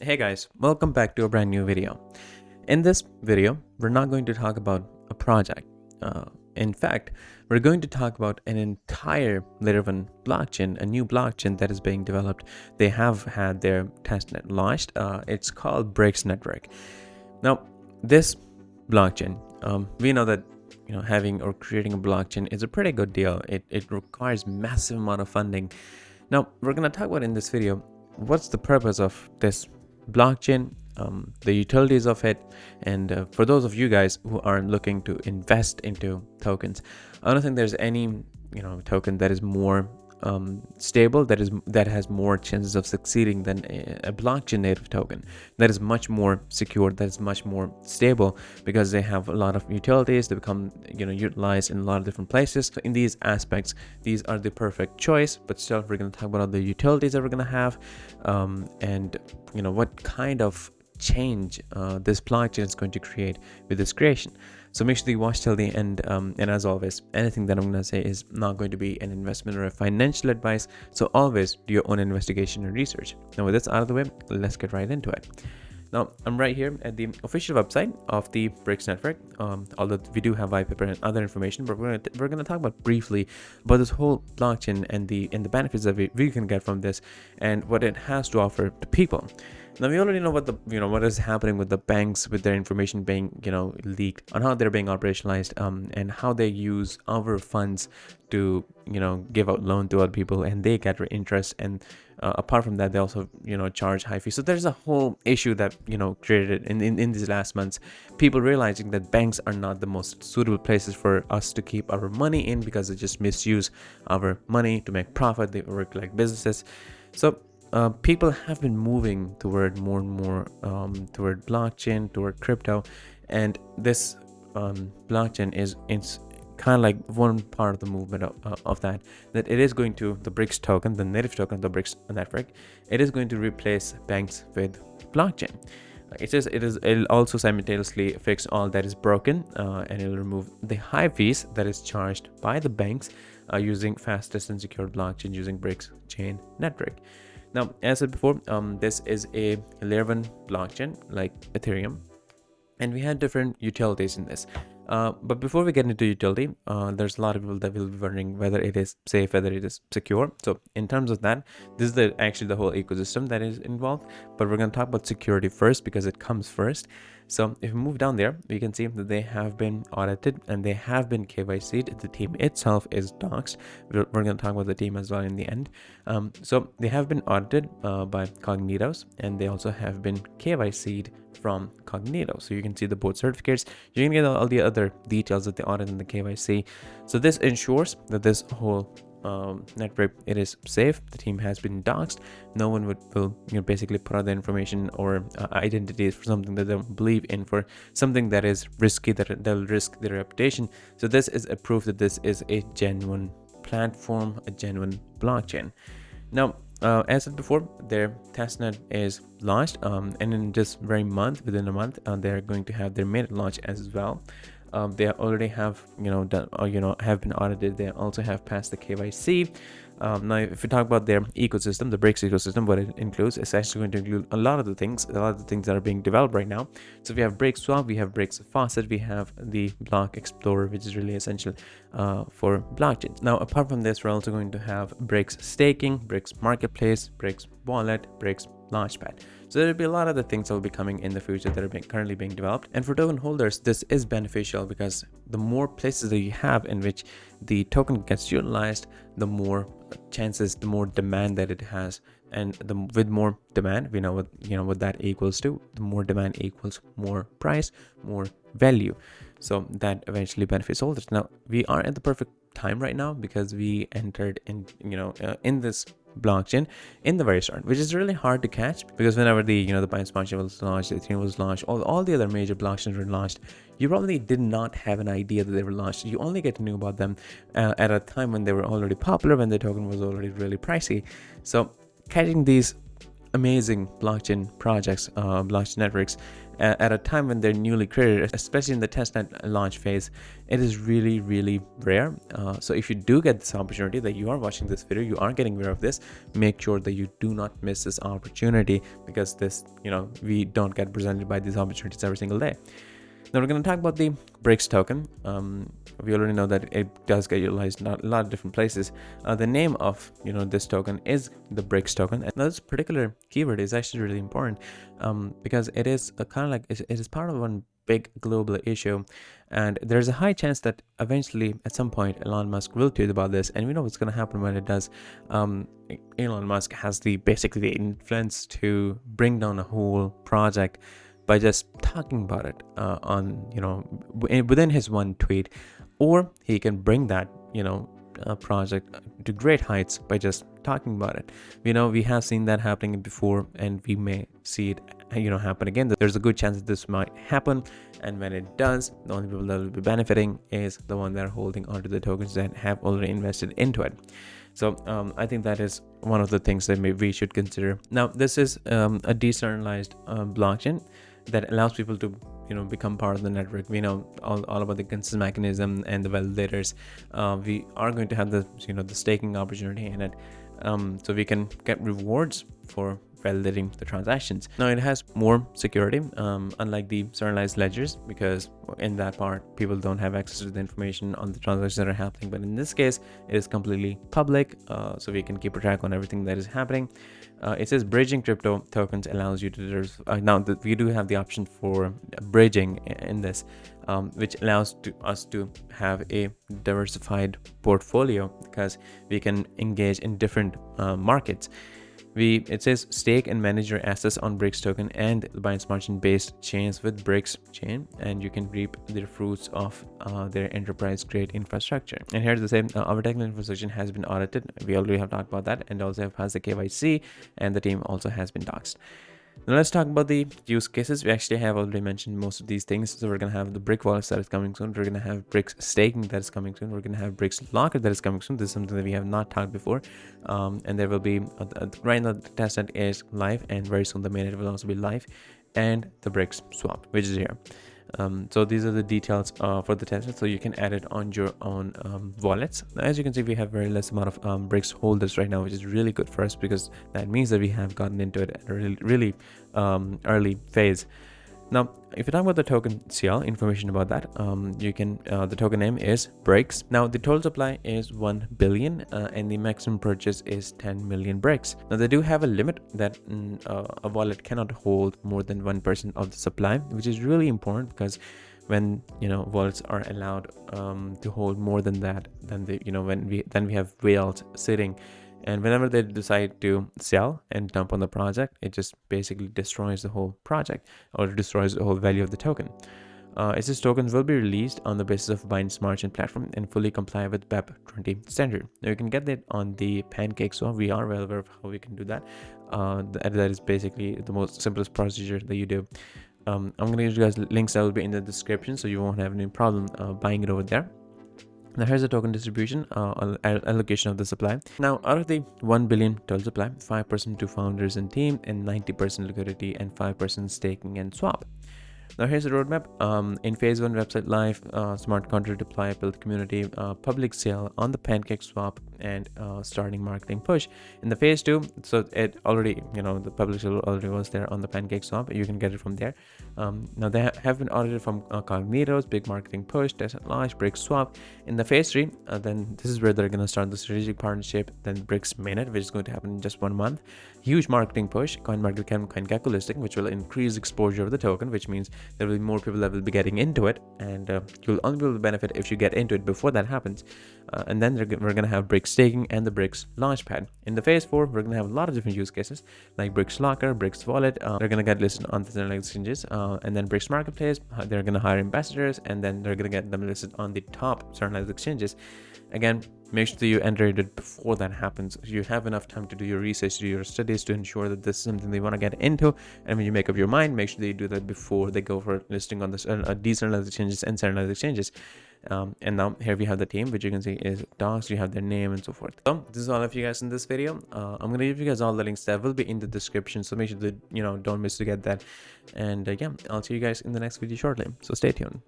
Hey guys, welcome back to a brand new video. In this video, we're not going to talk about a project. In fact, we're going to talk about an entire layer one blockchain, a new blockchain that is being developed. They have had their testnet launched. It's called Brics network. Now, this blockchain, we know that having or creating a blockchain is a pretty good deal. It requires massive amount of funding. Now, we're going to talk about in this video what's the purpose of this blockchain, the utilities of it, and for those of you guys who are looking to invest into tokens, I don't think there's any token that is more stable, that has more chances of succeeding than a blockchain native token that is much more secure, that is much more stable, because they have a lot of utilities. They become utilized in a lot of different places. So in these aspects, these are the perfect choice. But still, we're going to talk about all the utilities that we're going to have, and what kind of change this blockchain is going to create with this creation. So make sure you watch till the end, and as always, anything that I'm going to say is not going to be an investment or a financial advice, so always do your own investigation and research. Now with this out of the way, let's get right into it. Now I'm right here at the official website of the Brics network, although we do have white paper and other information, but we're gonna talk about briefly about this whole blockchain and the benefits that we can get from this and what it has to offer to people. Now we already know what what is happening with the banks, with their information being leaked, on how they're being operationalized, and how they use our funds to give out loan to other people, and they get interest, and apart from that they also charge high fees. So there's a whole issue that created in these last months, people realizing that banks are not the most suitable places for us to keep our money in, because they just misuse our money to make profit. They work like businesses. So people have been moving toward more and more toward blockchain, toward crypto, and this blockchain is it's kind of like one part of the movement of that it is going to, the Brics token, the native token of the Brics network, it is going to replace banks with blockchain. It'll also simultaneously fix all that is broken, and it'll remove the high fees that is charged by the banks using fastest and secure blockchain using Brics chain network. Now, as I said before, this is a layer 1 blockchain like Ethereum, and we had different utilities in this. But before we get into utility, there's a lot of people that will be wondering whether it is safe, whether it is secure. So in terms of that, this is actually the whole ecosystem that is involved. But we're going to talk about security first, because it comes first. So if we move down there, we can see that they have been audited and they have been KYC'd. The team itself is doxed. We're going to talk about the team as well in the end. So they have been audited by Cognitos, and they also have been KYC'd from Cognito. So you can see the both certificates. You can get all the other details of the audit and the KYC. So this ensures that this whole network, it is safe. The team has been doxed. No one will basically put out the information or identities for something that they don't believe in, for something that is risky, that they'll risk their reputation. So this is a proof that this is a genuine platform, a genuine blockchain. Now, as I said before, their testnet is launched, and in this very month, within a month, they're going to have their main launch as well. They already have done, have been audited. They also have passed the KYC. Now if we talk about their ecosystem, the Brics ecosystem, what it includes is actually going to include a lot of the things that are being developed right now. So we have Brics Swap, we have Brics Faucet, we have the Block Explorer, which is really essential for blockchains. Now apart from this, we're also going to have Brics Staking, Brics Marketplace, Brics Wallet, Brics Launchpad. So there will be a lot of the things that will be coming in the future that are currently being developed. And for token holders, this is beneficial, because the more places that you have in which the token gets utilized, the more chances, the more demand that it has. And with more demand, we know what that equals to. The more demand equals more price, more value. So that eventually benefits holders. Now we are at the perfect time right now, because we entered in in this blockchain in the very start, which is really hard to catch, because whenever the Binance Smart Chain was launched, Ethereum was launched, all the other major blockchains were launched, you probably did not have an idea that they were launched. You only get to know about them at a time when they were already popular, when the token was already really pricey. So catching these amazing blockchain projects, blockchain networks, at a time when they're newly created, especially in the testnet launch phase. It is really, really rare. So if you do get this opportunity, that you are watching this video, you are getting aware of this, make sure that you do not miss this opportunity, because this, we don't get presented by these opportunities every single day. Now we're going to talk about the Brics token. We already know that it does get utilized in a lot of different places. The name of this token is the Brics token, and this particular keyword is actually really important because it is kind of like it is part of one big global issue, and there's a high chance that eventually at some point Elon Musk will tweet about this, and we know what's going to happen when it does. Elon Musk has basically the influence to bring down a whole project by just talking about it within his one tweet, or he can bring that project to great heights by just talking about it. We have seen that happening before, and we may see it happen again. There's a good chance that this might happen, and when it does, the only people that will be benefiting is the one that are holding onto the tokens that have already invested into it. So I think that is one of the things that we should consider. Now, this is a decentralized blockchain that allows people to become part of the network. We know all about the consensus mechanism and the validators. We are going to have the the staking opportunity in it, so we can get rewards for validating the transactions. Now it has more security, unlike the centralized ledgers, because in that part people don't have access to the information on the transactions that are happening. But in this case, it is completely public, so we can keep a track on everything that is happening. It says bridging crypto tokens allows you to now we do have the option for bridging in this, which allows us to have a diversified portfolio, because we can engage in different markets. It says stake and manage your assets on Brics token and the Binance Smart Chain based chains with Brics chain, and you can reap the fruits of their enterprise grade infrastructure. And here's the same: our technical infrastructure has been audited. We already have talked about that, and also have passed the KYC, and the team also has been doxed. Now let's talk about the use cases. We actually have already mentioned most of these things. So we're going to have the Bric wallets that is coming soon. We're going to have Brics staking that is coming soon. We're going to have Brics locker that is coming soon. This is something that we have not talked before. And there will be, right now the testnet is live, and very soon the mainnet will also be live, and the Brics swap, which is here. So these are the details for the testnet, so you can add it on your own wallets. Now, as you can see, we have very less amount of Brics holders right now, which is really good for us, because that means that we have gotten into it at a really early phase. Now, if you talk about the token CL, information about that, you can, the token name is Brics. Now, the total supply is 1 billion, and the maximum purchase is 10 million Brics. Now, they do have a limit that a wallet cannot hold more than 1% of the supply, which is really important, because when wallets are allowed to hold more than that, then then we have whales sitting. And whenever they decide to sell and dump on the project, it just basically destroys the whole project, or destroys the whole value of the token. It says tokens will be released on the basis of Binance Smart Chain platform and fully comply with BEP 20 standard. Now you can get that on the Pancake swap. We are well aware of how we can do that. That is basically the most simplest procedure that you do. I'm going to give you guys links that will be in the description, so you won't have any problem buying it over there. Now here's the token distribution, allocation of the supply. Now out of the 1 billion total supply, 5% to founders and team, and 90% liquidity, and 5% staking and swap. Now here's the roadmap. In phase 1, website live, smart contract deploy, build community, public sale on the Pancake swap, and starting marketing push. In the phase 2, so it already, the public sale already was there on the Pancake swap. You can get it from there. Now they have been audited from Cognitos, big marketing push, test at launch, Brics swap. In the phase 3, then this is where they're going to start the strategic partnership, then Brics mainnet, which is going to happen in just 1 month. Huge marketing push, CoinMarketCap, CoinGecko listing, which will increase exposure of the token, which means there will be more people that will be getting into it, and you'll only be able to benefit if you get into it before that happens. And then we're going to have Brics staking and the Brics launchpad. In the phase 4, we're going to have a lot of different use cases, like Brics locker, Brics wallet. They're going to get listed on the centralized exchanges, and then Brics marketplace. They're going to hire ambassadors, and then they're going to get them listed on the top centralized exchanges. Again, make sure that you enter it before that happens. You have enough time to do your research, to do your studies, to ensure that this is something they want to get into. And when you make up your mind, make sure that you do that before they go for listing on this decentralized exchanges and centralized exchanges. And now here we have the team, which you can see is docs. You have their name and so forth. So this is all of you guys in this video. I'm gonna give you guys all the links that will be in the description, so make sure that don't miss to get that. And yeah, I'll see you guys in the next video shortly, so stay tuned.